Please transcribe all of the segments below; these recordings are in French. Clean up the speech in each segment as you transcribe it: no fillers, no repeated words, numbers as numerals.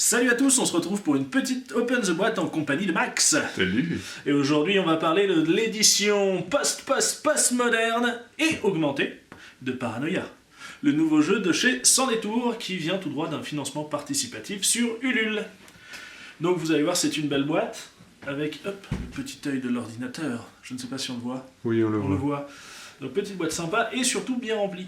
Salut à tous, on se retrouve pour une petite Open the Boîte en compagnie de Max. Salut. Et aujourd'hui on va parler de l'édition post-moderne et augmentée de Paranoia. Le nouveau jeu de chez Sans Détour qui vient tout droit d'un financement participatif sur Ulule. Donc vous allez voir, c'est une belle boîte avec le petit œil de l'ordinateur. Je ne sais pas si on le voit. Oui, on le On le voit. voit. Donc petite boîte sympa et surtout bien remplie.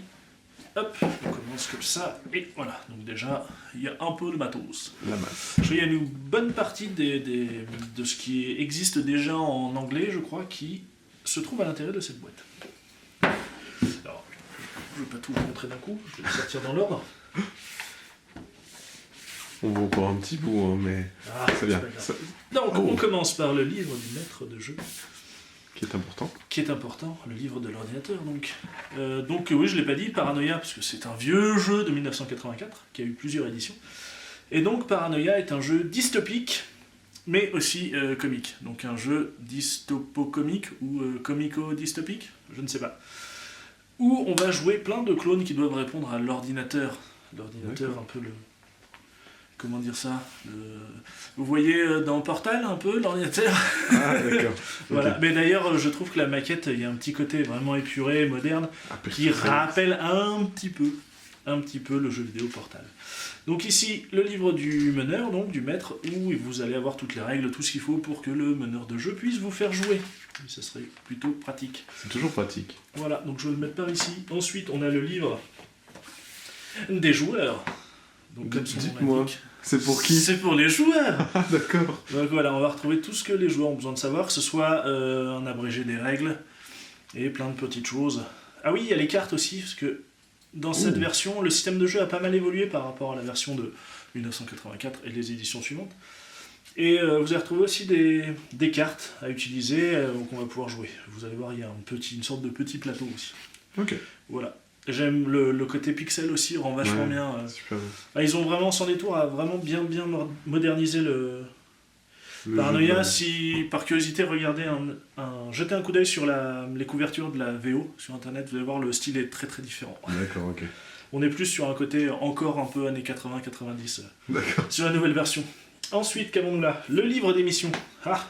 Hop, on commence comme ça, et voilà. Donc déjà, il y a un peu de matos. La masse. Il y a une bonne partie de ce qui existe déjà en anglais, je crois, qui se trouve à l'intérieur de cette boîte. Alors, je ne vais pas tout vous montrer d'un coup, je vais le sortir dans l'ordre. On voit encore un petit bout, hein, mais Ah, c'est bien. pas grave. Ça- Donc, Oh. on commence par le livre du maître de jeu, Qui est important. qui est important, le livre de l'ordinateur. Donc oui, je ne l'ai pas dit, Paranoia, parce que c'est un vieux jeu de 1984, qui a eu plusieurs éditions. Et donc Paranoia est un jeu dystopique, mais aussi comique. Donc un jeu dystopo-comique ou comico-dystopique, je ne sais pas. Où on va jouer plein de clones qui doivent répondre à l'ordinateur. L'ordinateur, D'accord. un peu le... Comment dire ça Vous voyez dans Portal un peu l'ordinateur. Ah, d'accord. Voilà. Ok. Mais d'ailleurs, je trouve que la maquette, il y a un petit côté vraiment épuré, moderne, Ah, qui rappelle un petit peu le jeu vidéo Portal. Donc ici, le livre du meneur, donc du maître, où vous allez avoir toutes les règles, tout ce qu'il faut pour que le meneur de jeu puisse vous faire jouer. Et ça serait plutôt pratique. C'est toujours pratique. Voilà, donc je vais le mettre par ici. Ensuite, on a le livre des joueurs. Donc comme son nom Dites-moi. l'indique, C'est pour qui? c'est pour les joueurs. Ah, d'accord. Donc voilà, on va retrouver tout ce que les joueurs ont besoin de savoir, que ce soit un abrégé des règles et plein de petites choses. Ah oui, il y a les cartes aussi, parce que dans cette version, le système de jeu a pas mal évolué par rapport à la version de 1984 et les éditions suivantes. Et vous allez retrouver aussi des cartes à utiliser qu'on va pouvoir jouer. Vous allez voir, il y a une sorte de petit plateau aussi. Ok. Voilà. J'aime le côté pixel aussi, rend vachement Ouais. bien. Super. Ils ont vraiment, Sans Détour, à vraiment bien modernisé le Le Paranoia. jeu, Si par curiosité, regardez jetez un coup d'œil sur les couvertures de la VO sur internet, vous allez voir, le style est très très différent. D'accord, ok. On est plus sur un côté encore un peu années 80-90 D'accord. sur la nouvelle version. Ensuite, qu'avons-nous là? Le livre des missions. Ah.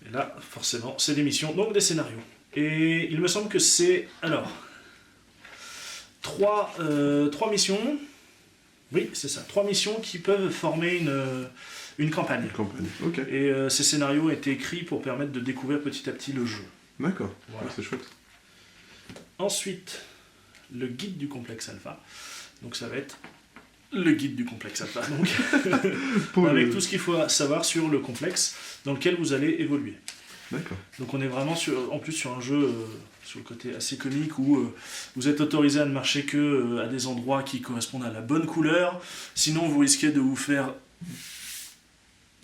Et là, forcément, c'est des missions, donc des scénarios. Et il me semble que c'est... Alors... Trois missions. Oui, c'est ça. 3 missions qui peuvent former une campagne. Campagne. Ok. Et ces scénarios ont été écrits pour permettre de découvrir petit à petit le jeu. D'accord. Voilà. Ouais, c'est chouette. Ensuite, le guide du complexe alpha. Donc ça va être le guide du complexe alpha. Donc, Pour avec le- tout ce qu'il faut savoir sur le complexe dans lequel vous allez évoluer. D'accord. Donc on est vraiment en plus sur un jeu sur le côté assez comique où vous êtes autorisé à ne marcher que à des endroits qui correspondent à la bonne couleur. Sinon vous risquez de vous faire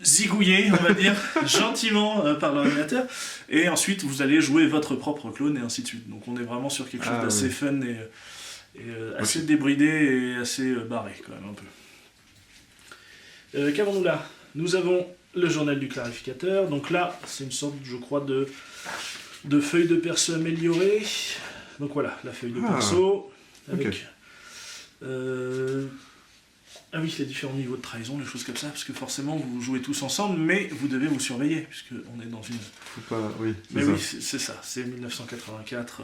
zigouiller, on va dire, gentiment par l'ordinateur. Et ensuite vous allez jouer votre propre clone et ainsi de suite. Donc on est vraiment sur quelque chose Ah, d'assez ouais. fun et assez débridé et assez barré quand même un peu. Qu'avons-nous là? Nous avons le journal du clarificateur. Donc là, c'est une sorte, je crois, de feuille de perso améliorée. Donc voilà, la feuille de Ah, perso. Avec, ok. ah oui, les différents niveaux de trahison, les choses comme ça, parce que forcément, vous jouez tous ensemble, mais vous devez vous surveiller, puisqu'on est dans une... Faut pas... Oui, Mais c'est oui, ça. c'est ça, c'est 1984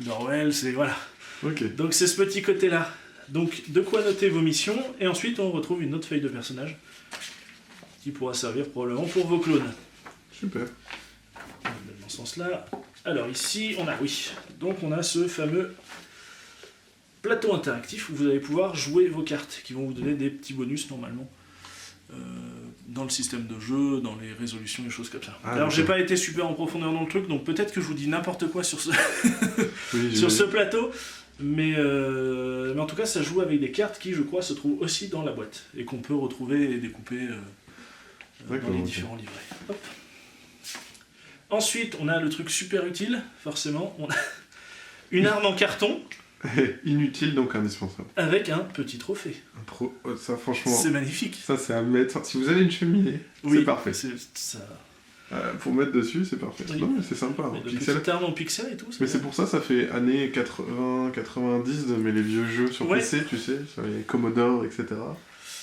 d'Orwell, c'est... Voilà. Ok. Donc c'est ce petit côté-là. Donc de quoi noter vos missions, et ensuite on retrouve une autre feuille de personnage qui pourra servir probablement pour vos clones. Super. Dans ce sens-là. Alors ici, donc on a ce fameux plateau interactif où vous allez pouvoir jouer vos cartes, qui vont vous donner des petits bonus normalement. Dans le système de jeu, dans les résolutions, les choses comme ça. Ah, Alors j'ai d'accord. pas été super en profondeur dans le truc, donc peut-être que je vous dis n'importe quoi sur ce, Oui, sur ce j'imagine. plateau, mais en tout cas ça joue avec des cartes qui, je crois, se trouvent aussi dans la boîte, et qu'on peut retrouver et découper dans D'accord, les ok. différents livrets. Hop. Ensuite, on a le truc super utile, forcément, on a une arme en carton Inutile, donc indispensable. avec un petit trophée. Ça, franchement... C'est magnifique. Ça, c'est à mettre... Si vous avez une cheminée, Oui, c'est parfait. Ça... Pour mettre dessus, c'est parfait. Oui. Non, mais c'est sympa. Mais Hein. le Pixel. petit arme en pixel et tout. Mais c'est pour ça, ça fait années 80, 90 de mais les vieux jeux sur Ouais. PC, tu sais, sur les Commodore, etc.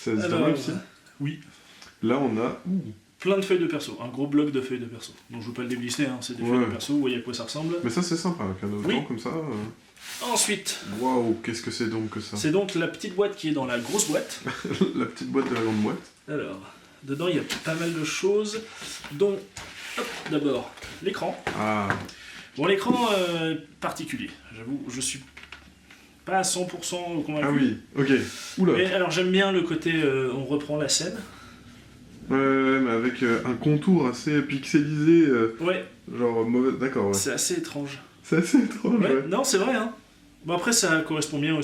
Ça existe pas Alors, mal aussi. Oui. Là, on a... Plein de feuilles de perso, un gros bloc de feuilles de perso. Donc je ne veux pas le déblister, hein, c'est des feuilles de perso, vous voyez à quoi ça ressemble. Mais ça, c'est sympa, avec un autant comme ça. Ensuite, Waouh, qu'est-ce que c'est donc que ça? c'est donc la petite boîte qui est dans la grosse boîte. La petite boîte de la grande boîte. Alors, dedans il y a pas mal de choses, dont, hop, d'abord, l'écran. Ah, Bon, l'écran particulier, j'avoue, je suis pas à 100% convaincu. ah oui, ok. Oula. Mais alors j'aime bien le côté, on reprend la scène. Ouais, mais avec un contour assez pixelisé, Ouais, genre mauvais... D'accord, ouais. c'est assez étrange. C'est assez étrange, Ouais, ouais. non, c'est vrai, hein. Bon, après, ça correspond bien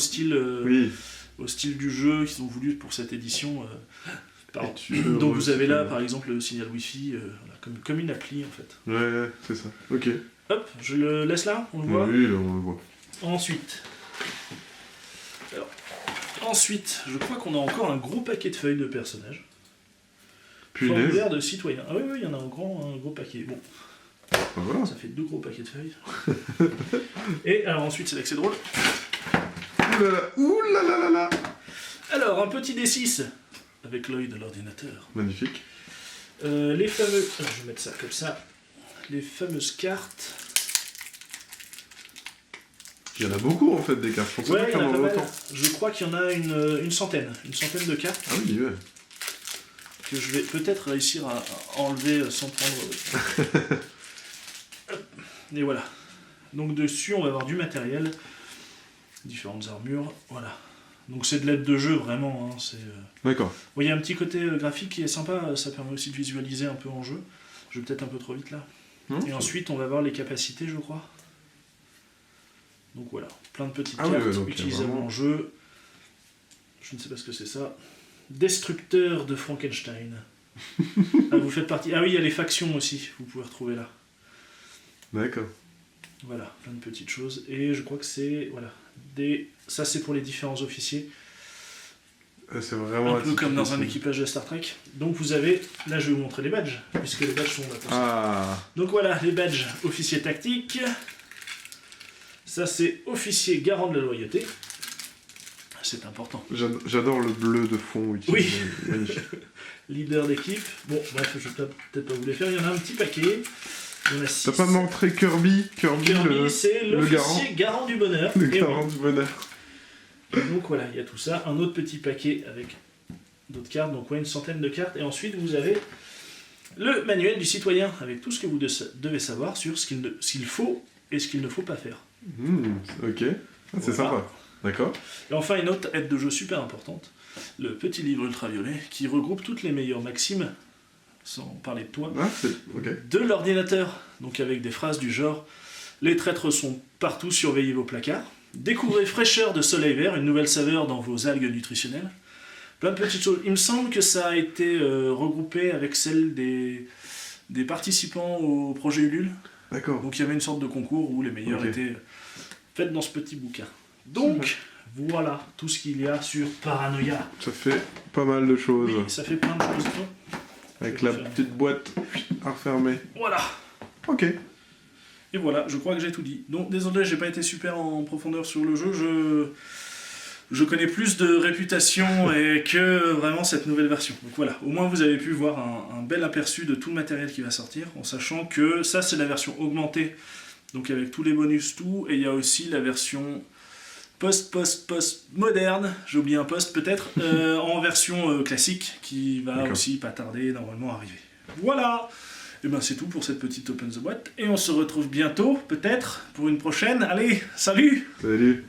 Oui. au style du jeu qu'ils ont voulu pour cette édition. Pardon. Et tu peux Donc vous avez là, recycler. par exemple, le signal Wi-Fi, voilà, comme une appli, en fait. Ouais, c'est ça. Ok. Hop, je le laisse là, on le voit. Oui, là, on le voit. Ensuite... Alors, ensuite, je crois qu'on a encore un gros paquet de feuilles de personnages. Punaise. Formulaire de citoyen. Ah oui, oui, il y en a un gros paquet. Bon, Bah, voilà. ça fait 2 gros paquets de feuilles. Et alors ensuite, c'est là que c'est drôle. Ouh là là, ouh là là là là. Alors, un petit D6 avec l'œil de l'ordinateur. Magnifique. Les fameux... Alors, je vais mettre ça comme ça. Les fameuses cartes. Il y en a beaucoup en fait des cartes. Je pensais Ouais, pas il qu'il y y en en a pas avait mal. autant. Je crois qu'il y en a une centaine de cartes Ah oui, ouais. que je vais peut-être réussir à enlever sans prendre... Hop. Et voilà. Donc dessus, on va avoir du matériel, différentes armures, voilà. Donc c'est de l'aide de jeu vraiment. Hein, c'est, D'accord. Bon, il y a un petit côté graphique qui est sympa, ça permet aussi de visualiser un peu en jeu. Je vais peut-être un peu trop vite là. Et ensuite, on va voir les capacités, je crois. Donc voilà, plein de petites Ah oui, cartes ouais, donc utilisables vraiment... en jeu. Je ne sais pas ce que c'est ça. Destructeur de Frankenstein. Ah, vous faites partie. Ah oui, il y a les factions aussi, vous pouvez retrouver là. D'accord. Voilà, plein de petites choses. Et je crois que c'est... Voilà. Ça, c'est pour les différents officiers. C'est vraiment... Un peu comme dans un atypique. équipage de Star Trek. Donc vous avez... Là, je vais vous montrer les badges, puisque les badges sont là pour ça. Ah, Donc voilà, les badges officier tactique. Ça, c'est officier garant de la loyauté. C'est important. j'adore le bleu de fond utilisé. Oui. Magnifique. Leader d'équipe. Bon, bref, je vais peut-être pas vous les faire. Il y en a un petit paquet. Il y en a 6. T'as pas montré Kirby Kirby, c'est le l'officier garant du bonheur. le Et garant oui. du bonheur. Et donc voilà, il y a tout ça. Un autre petit paquet avec d'autres cartes. Donc ouais, une centaine de cartes. Et ensuite, vous avez le manuel du citoyen avec tout ce que vous devez savoir sur ce qu'il faut et ce qu'il ne faut pas faire. Ok. Ah, c'est Voilà. sympa. D'accord. Et enfin, une autre aide de jeu super importante. Le petit livre ultraviolet qui regroupe toutes les meilleures maximes, sans parler de toi, Ah, c'est... Ok. de l'ordinateur. Donc avec des phrases du genre « Les traîtres sont partout, surveillez vos placards ». Découvrez fraîcheur de soleil vert, une nouvelle saveur dans vos algues nutritionnelles. Plein de petites choses. Il me semble que ça a été regroupé avec celle des participants au projet Ulule. D'accord. Donc il y avait une sorte de concours où les meilleurs Ok. étaient faits dans ce petit bouquin. Donc voilà tout ce qu'il y a sur Paranoia. Ça fait pas mal de choses. Oui, ça fait plein de choses. Avec la petite boîte à refermer. Voilà. Ok. Et voilà, je crois que j'ai tout dit. Donc désolé, j'ai pas été super en profondeur sur le jeu. Je connais plus de réputation et que vraiment cette nouvelle version. Donc voilà, au moins vous avez pu voir un bel aperçu de tout le matériel qui va sortir, en sachant que ça c'est la version augmentée, donc avec tous les bonus, tout, et il y a aussi la version post moderne, j'ai oublié un post peut-être, en version classique, qui va D'accord. aussi pas tarder normalement à arriver. Voilà. Et ben c'est tout pour cette petite Open the Boîte, et on se retrouve bientôt, peut-être, pour une prochaine. Allez, salut! Salut.